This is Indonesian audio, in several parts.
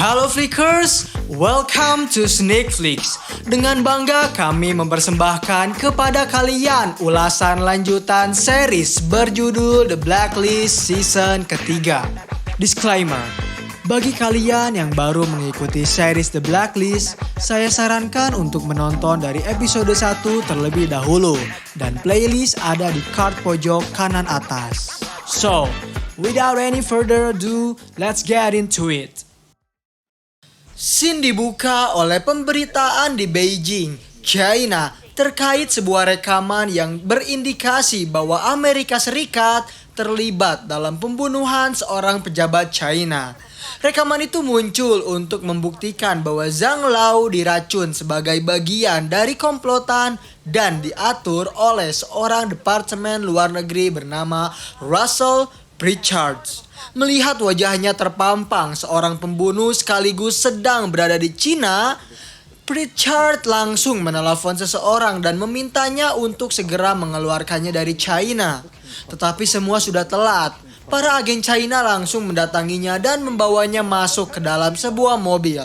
Halo Flickers, welcome to Sneakflix. Dengan bangga kami mempersembahkan kepada kalian ulasan lanjutan series berjudul The Blacklist season ketiga. Disclaimer, bagi kalian yang baru mengikuti series The Blacklist, saya sarankan untuk menonton dari episode 1 terlebih dahulu dan playlist ada di card pojok kanan atas. So, without any further ado, let's get into it. Scene dibuka oleh pemberitaan di Beijing, China, terkait sebuah rekaman yang berindikasi bahwa Amerika Serikat terlibat dalam pembunuhan seorang pejabat China. Rekaman itu muncul untuk membuktikan bahwa Zhang Lao diracun sebagai bagian dari komplotan dan diatur oleh seorang departemen luar negeri bernama Russell Pritchard. Melihat wajahnya terpampang seorang pembunuh sekaligus sedang berada di Cina, Pritchard langsung menelepon seseorang dan memintanya untuk segera mengeluarkannya dari China. Tetapi semua sudah telat. Para agen China langsung mendatanginya dan membawanya masuk ke dalam sebuah mobil.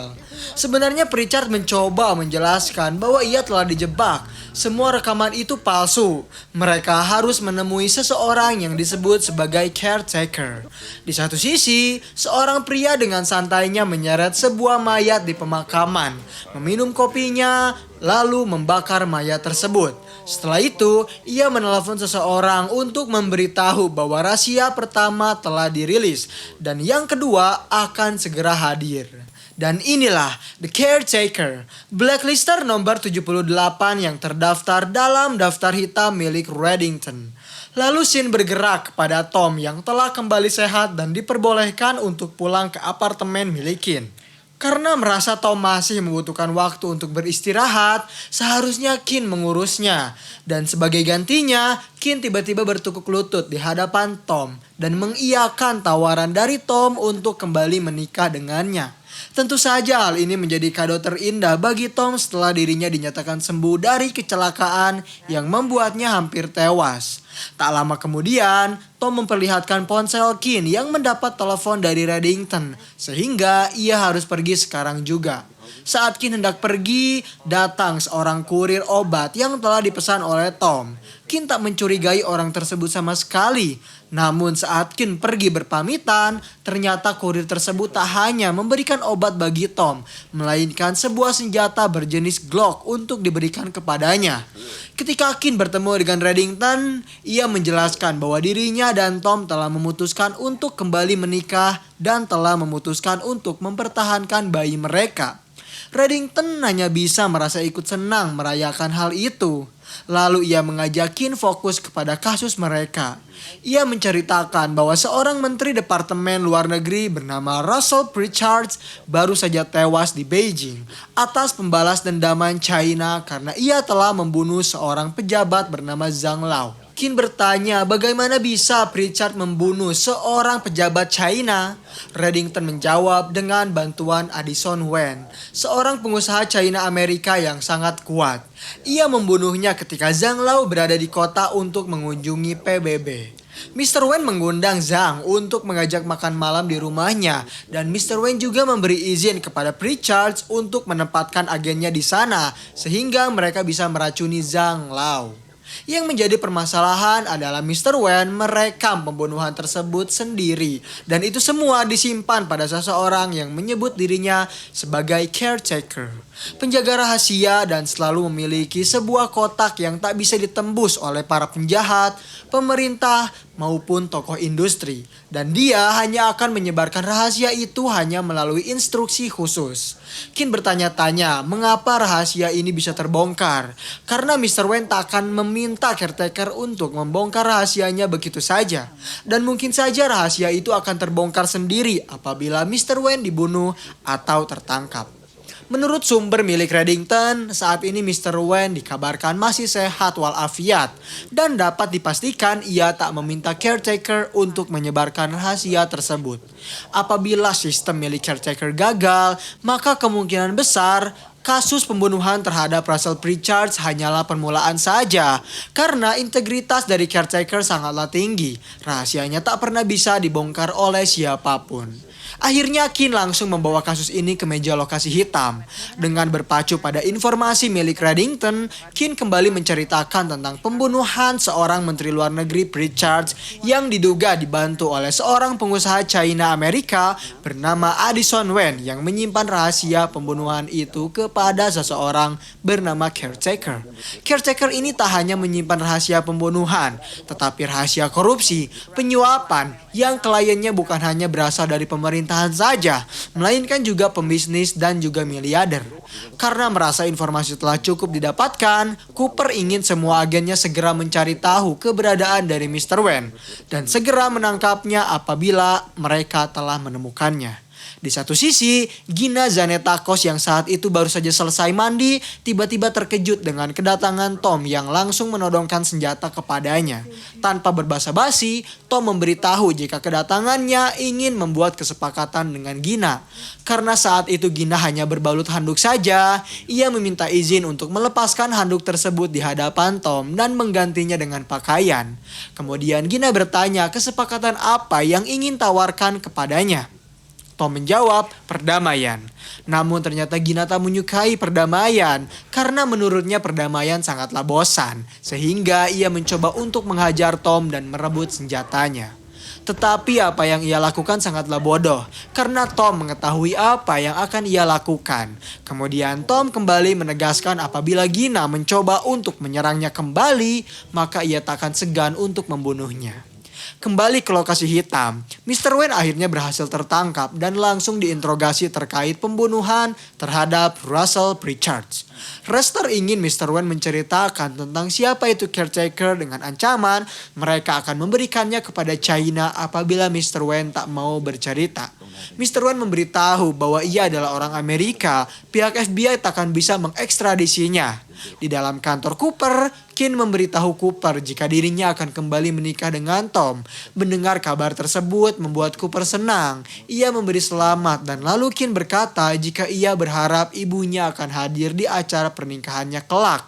Sebenarnya Pritchard mencoba menjelaskan bahwa ia telah dijebak. Semua rekaman itu palsu. Mereka harus menemui seseorang yang disebut sebagai caretaker. Di satu sisi, seorang pria dengan santainya menyeret sebuah mayat di pemakaman, meminum kopinya, lalu membakar mayat tersebut. Setelah itu, ia menelepon seseorang untuk memberitahu bahwa rahasia pertama telah dirilis dan yang kedua akan segera hadir. Dan inilah The Caretaker, blacklister nomor 78 yang terdaftar dalam daftar hitam milik Reddington. Lalu scene bergerak kepada Tom yang telah kembali sehat dan diperbolehkan untuk pulang ke apartemen milik Kin. Karena merasa Tom masih membutuhkan waktu untuk beristirahat, seharusnya Kin mengurusnya. Dan sebagai gantinya, Kin tiba-tiba bertukuk lutut di hadapan Tom dan mengiyakan tawaran dari Tom untuk kembali menikah dengannya. Tentu saja hal ini menjadi kado terindah bagi Tom setelah dirinya dinyatakan sembuh dari kecelakaan yang membuatnya hampir tewas. Tak lama kemudian, Tom memperlihatkan ponsel Kin yang mendapat telepon dari Reddington, sehingga ia harus pergi sekarang juga. Saat Kin hendak pergi, datang seorang kurir obat yang telah dipesan oleh Tom. Kin tak mencurigai orang tersebut sama sekali. Namun saat Kin pergi berpamitan, ternyata kurir tersebut tak hanya memberikan obat bagi Tom, melainkan sebuah senjata berjenis Glock untuk diberikan kepadanya. Ketika Kin bertemu dengan Reddington, ia menjelaskan bahwa dirinya dan Tom telah memutuskan untuk kembali menikah dan telah memutuskan untuk mempertahankan bayi mereka. Reddington hanya bisa merasa ikut senang merayakan hal itu. Lalu ia mengajak Kin fokus kepada kasus mereka. Ia menceritakan bahwa seorang menteri departemen luar negeri bernama Russell Pritchard baru saja tewas di Beijing atas pembalas dendaman China karena ia telah membunuh seorang pejabat bernama Zhang Lao. Kin bertanya bagaimana bisa Pritchard membunuh seorang pejabat China. Reddington menjawab dengan bantuan Addison Wen, seorang pengusaha China Amerika yang sangat kuat. Ia membunuhnya ketika Zhang Lao berada di kota untuk mengunjungi PBB. Mr. Wen mengundang Zhang untuk mengajak makan malam di rumahnya dan Mr. Wen juga memberi izin kepada Pritchard untuk menempatkan agennya di sana sehingga mereka bisa meracuni Zhang Lao. Yang menjadi permasalahan adalah Mr. Wen merekam pembunuhan tersebut sendiri dan itu semua disimpan pada seseorang yang menyebut dirinya sebagai caretaker, penjaga rahasia dan selalu memiliki sebuah kotak yang tak bisa ditembus oleh para penjahat, pemerintah maupun tokoh industri, dan dia hanya akan menyebarkan rahasia itu hanya melalui instruksi khusus. Kin bertanya-tanya mengapa rahasia ini bisa terbongkar, karena Mr. Wen tak akan meminta caretaker untuk membongkar rahasianya begitu saja, dan mungkin saja rahasia itu akan terbongkar sendiri apabila Mr. Wen dibunuh atau tertangkap. Menurut sumber milik Reddington, saat ini Mr. Wen dikabarkan masih sehat walafiat dan dapat dipastikan ia tak meminta caretaker untuk menyebarkan rahasia tersebut. Apabila sistem milik caretaker gagal, maka kemungkinan besar kasus pembunuhan terhadap Russell Pritchard hanyalah permulaan saja karena integritas dari caretaker sangatlah tinggi. Rahasianya tak pernah bisa dibongkar oleh siapapun. Akhirnya Kin langsung membawa kasus ini ke meja lokasi hitam. Dengan berpacu pada informasi milik Reddington, Kin kembali menceritakan tentang pembunuhan seorang Menteri Luar Negeri Pritchard yang diduga dibantu oleh seorang pengusaha China Amerika bernama Addison Wen yang menyimpan rahasia pembunuhan itu kepada seseorang bernama Caretaker. Caretaker ini tak hanya menyimpan rahasia pembunuhan, tetapi rahasia korupsi, penyuapan yang kliennya bukan hanya berasal dari pemerintahan saja, melainkan juga pembisnis dan juga miliarder. Karena merasa informasi telah cukup didapatkan, Cooper ingin semua agennya segera mencari tahu keberadaan dari Mr. Wen dan segera menangkapnya apabila mereka telah menemukannya. Di satu sisi, Gina Zanetakos yang saat itu baru saja selesai mandi, tiba-tiba terkejut dengan kedatangan Tom yang langsung menodongkan senjata kepadanya. Tanpa berbasa-basi, Tom memberitahu jika kedatangannya ingin membuat kesepakatan dengan Gina. Karena saat itu Gina hanya berbalut handuk saja, ia meminta izin untuk melepaskan handuk tersebut di hadapan Tom dan menggantinya dengan pakaian. Kemudian Gina bertanya kesepakatan apa yang ingin tawarkan kepadanya. Tom menjawab, perdamaian. Namun ternyata Gina tak menyukai perdamaian karena menurutnya perdamaian sangatlah bosan. Sehingga ia mencoba untuk menghajar Tom dan merebut senjatanya. Tetapi apa yang ia lakukan sangatlah bodoh karena Tom mengetahui apa yang akan ia lakukan. Kemudian Tom kembali menegaskan apabila Gina mencoba untuk menyerangnya kembali, maka ia tak akan segan untuk membunuhnya. Kembali ke lokasi hitam, Mr. Wen akhirnya berhasil tertangkap dan langsung diinterogasi terkait pembunuhan terhadap Russell Pritchard. Rester ingin Mr. Wen menceritakan tentang siapa itu Caretaker dengan ancaman mereka akan memberikannya kepada China apabila Mr. Wen tak mau bercerita. Mr. Wen memberitahu bahwa ia adalah orang Amerika, pihak FBI tak akan bisa mengekstradisinya. Di dalam kantor Cooper, Kin memberitahu Cooper jika dirinya akan kembali menikah dengan Tom. Mendengar kabar tersebut membuat Cooper senang. Ia memberi selamat dan lalu Kin berkata jika ia berharap ibunya akan hadir di acara pernikahannya kelak.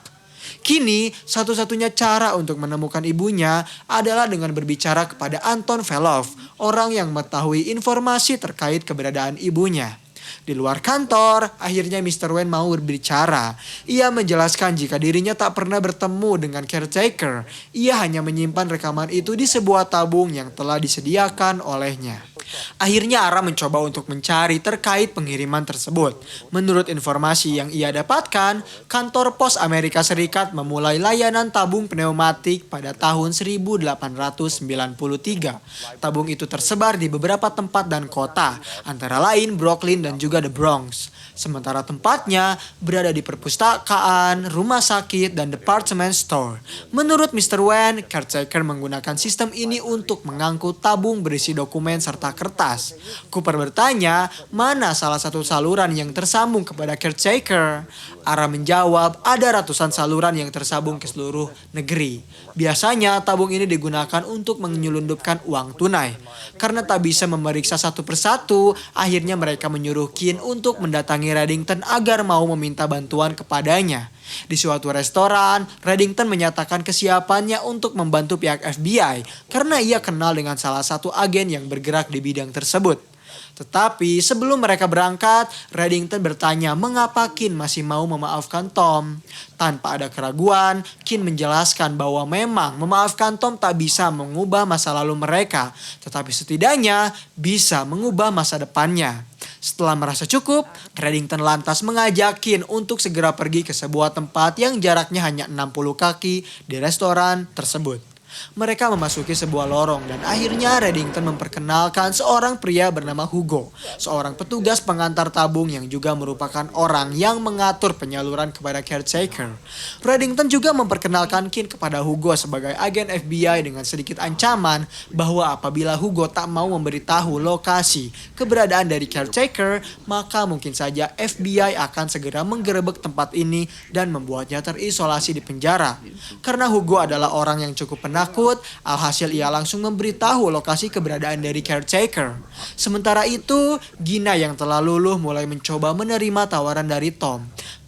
Kini, satu-satunya cara untuk menemukan ibunya adalah dengan berbicara kepada Anton Velov, orang yang mengetahui informasi terkait keberadaan ibunya. Di luar kantor, akhirnya Mr. Wen mau berbicara. Ia menjelaskan jika dirinya tak pernah bertemu dengan Caretaker. Ia hanya menyimpan rekaman itu di sebuah tabung yang telah disediakan olehnya. Akhirnya Ara mencoba untuk mencari terkait pengiriman tersebut. Menurut informasi yang ia dapatkan, kantor pos Amerika Serikat memulai layanan tabung pneumatik pada tahun 1893. Tabung itu tersebar di beberapa tempat dan kota, antara lain Brooklyn dan juga The Bronx. Sementara tempatnya berada di perpustakaan, rumah sakit, dan department store. Menurut Mr. Wen, Caretaker menggunakan sistem ini untuk mengangkut tabung berisi dokumen serta kertas. Cooper bertanya, mana salah satu saluran yang tersambung kepada Caretaker? Ara menjawab, ada ratusan saluran yang tersambung ke seluruh negeri. Biasanya tabung ini digunakan untuk menyelundupkan uang tunai. Karena tak bisa memeriksa satu persatu, akhirnya mereka menyuruh Kin untuk mendatangi Reddington agar mau meminta bantuan kepadanya. Di suatu restoran, Reddington menyatakan kesiapannya untuk membantu pihak FBI karena ia kenal dengan salah satu agen yang bergerak di bidang tersebut. Tetapi sebelum mereka berangkat, Reddington bertanya mengapa Kin masih mau memaafkan Tom. Tanpa ada keraguan, Kin menjelaskan bahwa memang memaafkan Tom tak bisa mengubah masa lalu mereka, tetapi setidaknya bisa mengubah masa depannya. Setelah merasa cukup, Reddington lantas mengajak Kin untuk segera pergi ke sebuah tempat yang jaraknya hanya 60 kaki di restoran tersebut. Mereka memasuki sebuah lorong dan akhirnya Reddington memperkenalkan seorang pria bernama Hugo, seorang petugas pengantar tabung yang juga merupakan orang yang mengatur penyaluran kepada Caretaker. Reddington juga memperkenalkan Kin kepada Hugo sebagai agen FBI dengan sedikit ancaman bahwa apabila Hugo tak mau memberitahu lokasi keberadaan dari Caretaker, maka mungkin saja FBI akan segera menggerebek tempat ini dan membuatnya terisolasi di penjara. Karena Hugo adalah orang yang cukup penakut, alhasil ia langsung memberitahu lokasi keberadaan dari Caretaker. Sementara itu, Gina yang telah luluh mulai mencoba menerima tawaran dari Tom.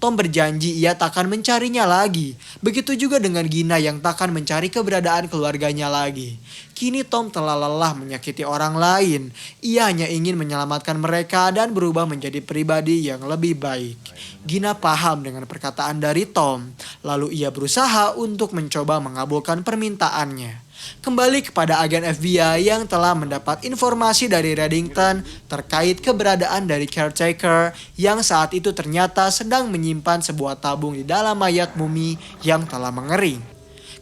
Tom berjanji ia takkan mencarinya lagi. Begitu juga dengan Gina yang takkan mencari keberadaan keluarganya lagi. Kini Tom telah lelah menyakiti orang lain. Ia hanya ingin menyelamatkan mereka dan berubah menjadi pribadi yang lebih baik. Gina paham dengan perkataan dari Tom. Lalu ia berusaha untuk mencoba mengabulkan permintaannya. Kembali kepada agen FBI yang telah mendapat informasi dari Reddington terkait keberadaan dari caretaker yang saat itu ternyata sedang menyimpan sebuah tabung di dalam mayat mumi yang telah mengering.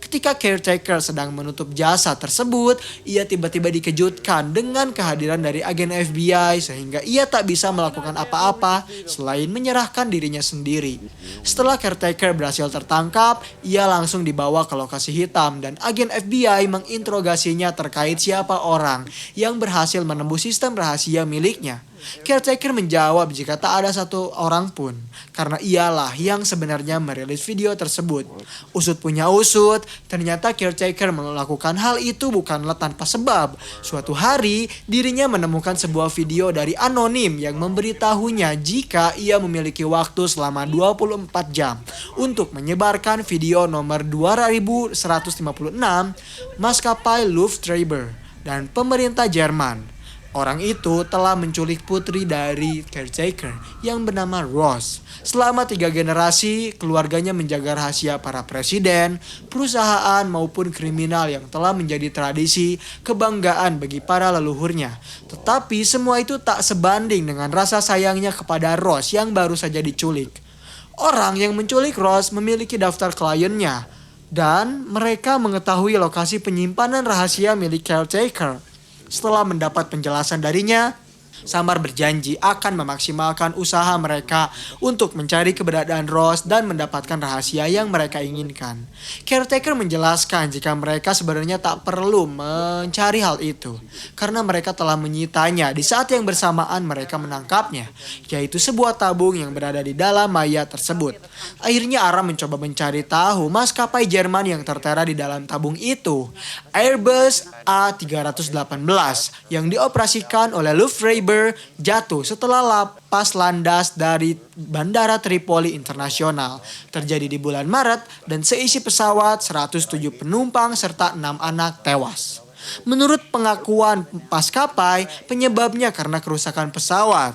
Ketika caretaker sedang menutup jasa tersebut, ia tiba-tiba dikejutkan dengan kehadiran dari agen FBI sehingga ia tak bisa melakukan apa-apa selain menyerahkan dirinya sendiri. Setelah caretaker berhasil tertangkap, ia langsung dibawa ke lokasi hitam dan agen FBI menginterogasinya terkait siapa orang yang berhasil menembus sistem rahasia miliknya. Caretaker menjawab jika tak ada satu orang pun, karena ialah yang sebenarnya merilis video tersebut. Usut punya usut, ternyata caretaker melakukan hal itu bukanlah tanpa sebab. Suatu hari, dirinya menemukan sebuah video dari anonim yang memberitahunya jika ia memiliki waktu selama 24 jam untuk menyebarkan video nomor 2156 maskapai Lufthansa dan pemerintah Jerman. Orang itu telah menculik putri dari caretaker yang bernama Rose. Selama 3 generasi, keluarganya menjaga rahasia para presiden, perusahaan maupun kriminal yang telah menjadi tradisi kebanggaan bagi para leluhurnya. Tetapi semua itu tak sebanding dengan rasa sayangnya kepada Rose yang baru saja diculik. Orang yang menculik Rose memiliki daftar kliennya dan mereka mengetahui lokasi penyimpanan rahasia milik caretaker. Setelah mendapat penjelasan darinya, Samar berjanji akan memaksimalkan usaha mereka untuk mencari keberadaan Rose dan mendapatkan rahasia yang mereka inginkan. Caretaker menjelaskan jika mereka sebenarnya tak perlu mencari hal itu, karena mereka telah menyitanya di saat yang bersamaan mereka menangkapnya, yaitu sebuah tabung yang berada di dalam mayat tersebut. Akhirnya Aram mencoba mencari tahu maskapai Jerman yang tertera di dalam tabung itu, Airbus A318 yang dioperasikan oleh Lufthansa jatuh setelah lepas landas dari Bandara Tripoli Internasional terjadi di bulan Maret dan seisi pesawat 107 penumpang serta 6 anak tewas. Menurut pengakuan maskapai, penyebabnya karena kerusakan pesawat.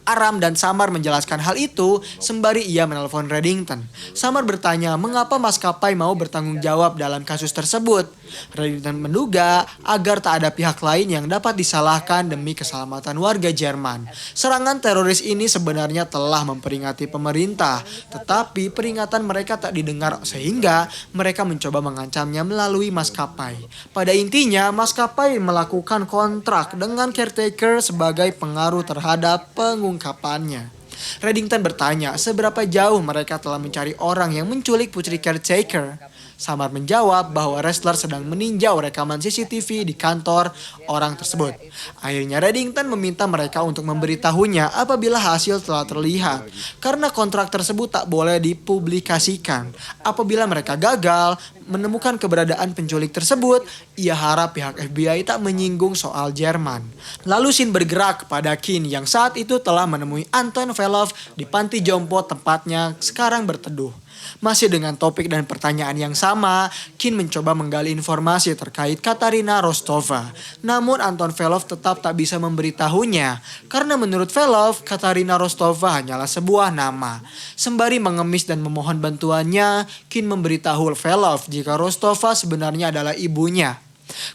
Aram dan Samar menjelaskan hal itu sembari ia menelpon Reddington. Samar bertanya mengapa maskapai mau bertanggung jawab dalam kasus tersebut. Reddington menduga agar tak ada pihak lain yang dapat disalahkan demi keselamatan warga Jerman. Serangan teroris ini sebenarnya telah memperingati pemerintah, tetapi peringatan mereka tak didengar sehingga mereka mencoba mengancamnya melalui maskapai. Pada intinya, maskapai melakukan kontrak dengan caretaker sebagai pengaruh terhadap pengungkapannya. Reddington bertanya seberapa jauh mereka telah mencari orang yang menculik putri caretaker. Samar menjawab bahwa wrestler sedang meninjau rekaman CCTV di kantor orang tersebut. Akhirnya Reddington meminta mereka untuk memberitahunya apabila hasil telah terlihat, karena kontrak tersebut tak boleh dipublikasikan. Apabila mereka gagal menemukan keberadaan penculik tersebut, ia harap pihak FBI tak menyinggung soal Jerman. Lalu scene bergerak kepada Kin yang saat itu telah menemui Anton Velov di panti jompo tempatnya sekarang berteduh. Masih dengan topik dan pertanyaan yang sama, Kin mencoba menggali informasi terkait Katarina Rostova. Namun Anton Velov tetap tak bisa memberitahunya, karena menurut Velov, Katarina Rostova hanyalah sebuah nama. Sembari mengemis dan memohon bantuannya, Kin memberitahu Velov jika Rostova sebenarnya adalah ibunya.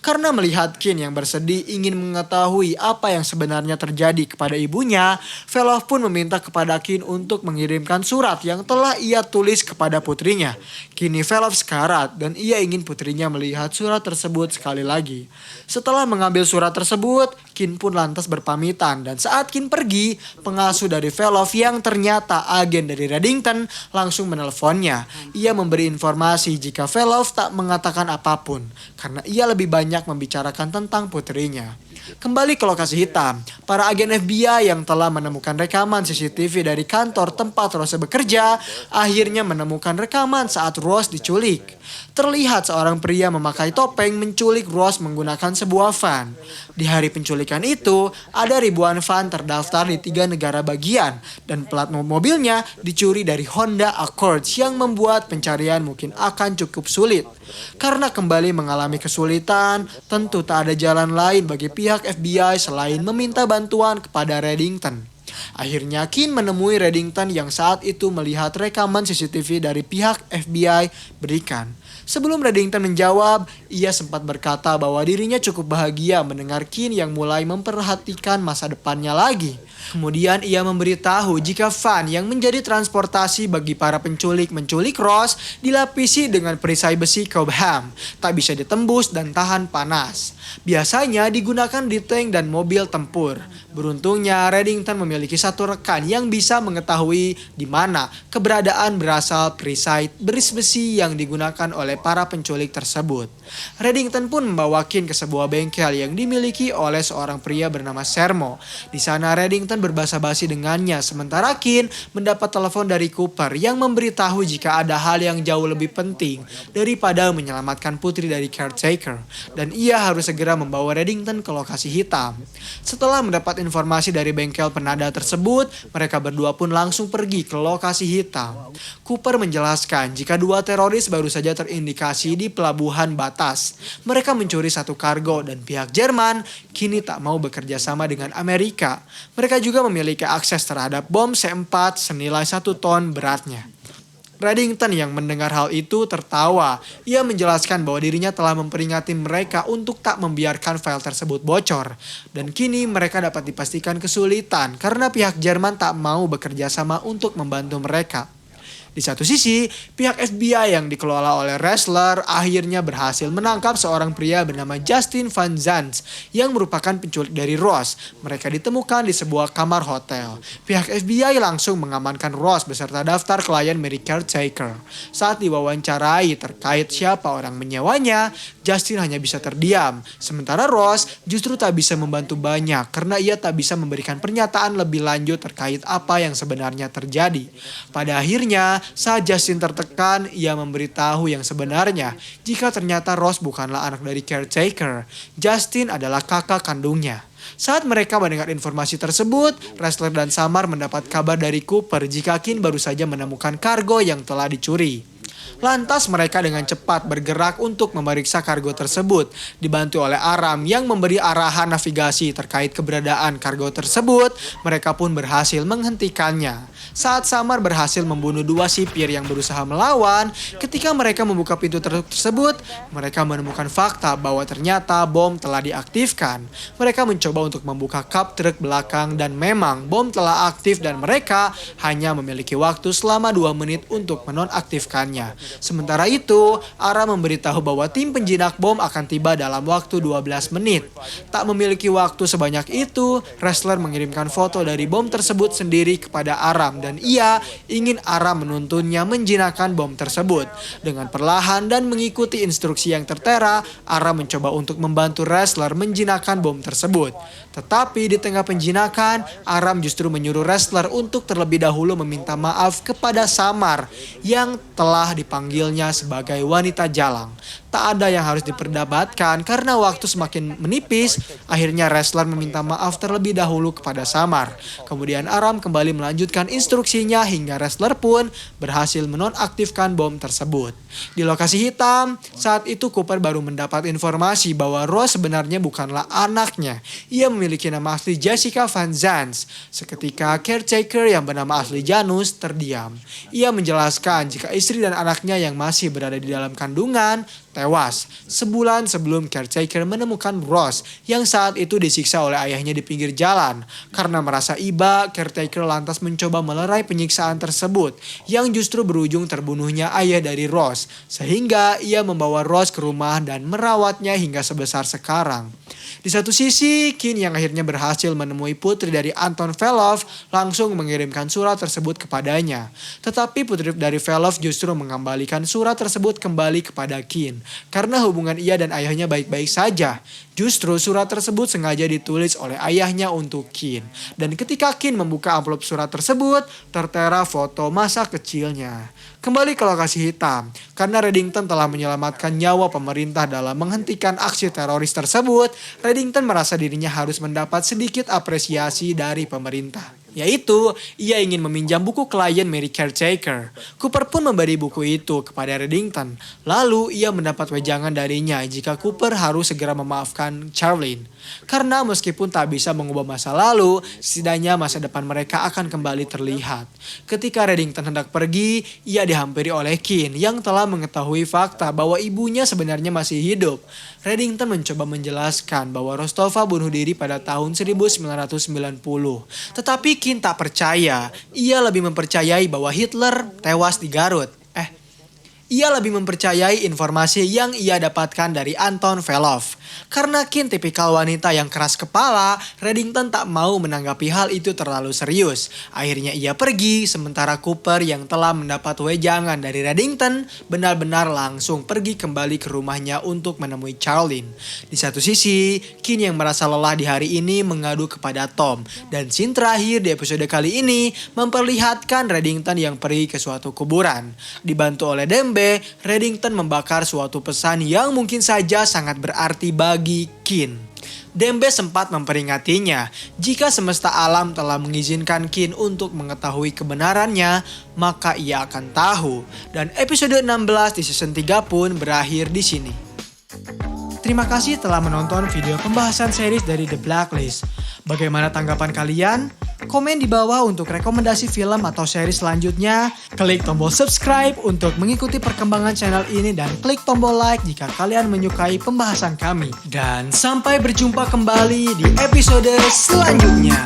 Karena melihat Kin yang bersedih ingin mengetahui apa yang sebenarnya terjadi kepada ibunya, Velov pun meminta kepada Kin untuk mengirimkan surat yang telah ia tulis kepada putrinya. Kini Velov sekarat dan ia ingin putrinya melihat surat tersebut sekali lagi. Setelah mengambil surat tersebut, Kin pun lantas berpamitan dan saat Kin pergi, pengasuh dari Velov yang ternyata agen dari Reddington langsung menelponnya. Ia memberi informasi jika Velov tak mengatakan apapun karena ia lebih banyak membicarakan tentang putrinya. Kembali ke lokasi hitam, para agen FBI yang telah menemukan rekaman CCTV dari kantor tempat Rose bekerja akhirnya menemukan rekaman saat Rose diculik. Terlihat seorang pria memakai topeng menculik Ross menggunakan sebuah van. Di hari penculikan itu, ada ribuan van terdaftar di 3 negara bagian dan plat mobilnya dicuri dari Honda Accord yang membuat pencarian mungkin akan cukup sulit. Karena kembali mengalami kesulitan, tentu tak ada jalan lain bagi pihak FBI selain meminta bantuan kepada Reddington. Akhirnya Keane menemui Reddington yang saat itu melihat rekaman CCTV dari pihak FBI berikan. Sebelum Reddington menjawab, ia sempat berkata bahwa dirinya cukup bahagia mendengar Keane yang mulai memperhatikan masa depannya lagi. Kemudian ia memberitahu jika van yang menjadi transportasi bagi para penculik menculik Ross dilapisi dengan perisai besi Cobham, tak bisa ditembus dan tahan panas. Biasanya digunakan di tank dan mobil tempur. Beruntungnya Reddington memiliki satu rekan yang bisa mengetahui di mana keberadaan berasal perisai beris besi yang digunakan oleh para penculik tersebut. Reddington pun membawa Keane ke sebuah bengkel yang dimiliki oleh seorang pria bernama Sermo. Di sana Reddington berbasa-basi dengannya, sementara Keane mendapat telepon dari Cooper yang memberitahu jika ada hal yang jauh lebih penting daripada menyelamatkan putri dari caretaker, dan ia harus segera membawa Reddington ke lokasi hitam. Setelah mendapat informasi dari bengkel penada tersebut, mereka berdua pun langsung pergi ke lokasi hitam. Cooper menjelaskan jika 2 teroris baru saja terindikasi di pelabuhan batas. Mereka mencuri satu kargo dan pihak Jerman kini tak mau bekerja sama dengan Amerika. Mereka juga memiliki akses terhadap bom C4 senilai 1 ton beratnya. Reddington yang mendengar hal itu tertawa. Ia menjelaskan bahwa dirinya telah memperingati mereka untuk tak membiarkan file tersebut bocor. Dan kini mereka dapat dipastikan kesulitan karena pihak Jerman tak mau bekerja sama untuk membantu mereka. Di satu sisi, pihak FBI yang dikelola oleh Ressler akhirnya berhasil menangkap seorang pria bernama Justin Van Zandt yang merupakan penculik dari Ross. Mereka ditemukan di sebuah kamar hotel. Pihak FBI langsung mengamankan Ross beserta daftar klien Mary Caretaker. Saat diwawancarai terkait siapa orang menyewanya, Justin hanya bisa terdiam. Sementara Ross justru tak bisa membantu banyak karena ia tak bisa memberikan pernyataan lebih lanjut terkait apa yang sebenarnya terjadi. Pada akhirnya, saat Justin tertekan, ia memberitahu yang sebenarnya jika ternyata Ross bukanlah anak dari caretaker. Justin adalah kakak kandungnya. Saat mereka mendengar informasi tersebut, Ressler dan Samar mendapat kabar dari Cooper jika Keane baru saja menemukan kargo yang telah dicuri. Lantas mereka dengan cepat bergerak untuk memeriksa kargo tersebut, dibantu oleh Aram yang memberi arahan navigasi terkait keberadaan kargo tersebut. Mereka pun berhasil menghentikannya. Saat Samar berhasil membunuh 2 sipir yang berusaha melawan, ketika mereka membuka pintu tersebut, mereka menemukan fakta bahwa ternyata bom telah diaktifkan. Mereka mencoba untuk membuka kap truk belakang dan memang bom telah aktif dan mereka hanya memiliki waktu selama 2 menit untuk menonaktifkannya. Sementara itu, Aram memberitahu bahwa tim penjinak bom akan tiba dalam waktu 12 menit. Tak memiliki waktu sebanyak itu, Ressler mengirimkan foto dari bom tersebut sendiri kepada Aram dan ia ingin Aram menuntunnya menjinakkan bom tersebut. Dengan perlahan dan mengikuti instruksi yang tertera, Aram mencoba untuk membantu Ressler menjinakkan bom tersebut. Tetapi di tengah penjinakan, Aram justru menyuruh Ressler untuk terlebih dahulu meminta maaf kepada Samar yang telah dipanggilnya sebagai wanita jalang. Tak ada yang harus diperdebatkan karena waktu semakin menipis. Akhirnya Ressler meminta maaf terlebih dahulu kepada Samar. Kemudian Aram kembali melanjutkan instruksinya hingga Ressler pun berhasil menonaktifkan bom tersebut. Di lokasi hitam, saat itu Cooper baru mendapat informasi bahwa Ross sebenarnya bukanlah anaknya. Ia memiliki nama asli Jessica Van Zandt. Seketika caretaker yang bernama asli Janus terdiam. Ia menjelaskan jika istri dan anaknya yang masih berada di dalam kandungan tewas sebulan sebelum caretaker menemukan Ross yang saat itu disiksa oleh ayahnya di pinggir jalan. Karena merasa iba, caretaker lantas mencoba melerai penyiksaan tersebut yang justru berujung terbunuhnya ayah dari Ross, sehingga ia membawa Ross ke rumah dan merawatnya hingga sebesar sekarang. Di satu sisi, Keane yang akhirnya berhasil menemui putri dari Anton Velov langsung mengirimkan surat tersebut kepadanya. Tetapi putri dari Velov justru mengembalikan surat tersebut kembali kepada Keane. karena hubungan ia dan ayahnya baik-baik saja. Justru surat tersebut sengaja ditulis oleh ayahnya untuk Kin. Dan ketika Kin membuka amplop surat tersebut, tertera foto masa kecilnya. Kembali ke lokasi hitam, karena Reddington telah menyelamatkan nyawa pemerintah dalam menghentikan aksi teroris tersebut, Reddington merasa dirinya harus mendapat sedikit apresiasi dari pemerintah. Yaitu, ia ingin meminjam buku klien Mary Caretaker. Cooper pun memberi buku itu kepada Reddington. Lalu, ia mendapat wejangan darinya jika Cooper harus segera memaafkan Charlene. Karena meskipun tak bisa mengubah masa lalu, setidaknya masa depan mereka akan kembali terlihat. Ketika Reddington hendak pergi, ia dihampiri oleh Kin yang telah mengetahui fakta bahwa ibunya sebenarnya masih hidup. Reddington mencoba menjelaskan bahwa Rostova bunuh diri pada tahun 1990. Tetapi Kin tak percaya. Ia lebih mempercayai bahwa Hitler tewas di Garut. Ia lebih mempercayai informasi yang ia dapatkan dari Anton Velov. Karena Kin tipikal wanita yang keras kepala, Reddington tak mau menanggapi hal itu terlalu serius. Akhirnya ia pergi, sementara Cooper yang telah mendapat wejangan dari Reddington benar-benar langsung pergi kembali ke rumahnya untuk menemui Charlene. Di satu sisi, Kin yang merasa lelah di hari ini mengadu kepada Tom. Dan scene terakhir di episode kali ini memperlihatkan Reddington yang pergi ke suatu kuburan. Dibantu oleh Dembe, Reddington membakar suatu pesan yang mungkin saja sangat berarti bagi Kin. Dembe sempat memperingatinya, jika semesta alam telah mengizinkan Kin untuk mengetahui kebenarannya, maka ia akan tahu. Dan episode 16 di season 3 pun berakhir di sini. Terima kasih telah menonton video pembahasan series dari The Blacklist. Bagaimana tanggapan kalian? Komen di bawah untuk rekomendasi film atau series selanjutnya. Klik tombol subscribe untuk mengikuti perkembangan channel ini dan klik tombol like jika kalian menyukai pembahasan kami. Dan sampai berjumpa kembali di episode selanjutnya.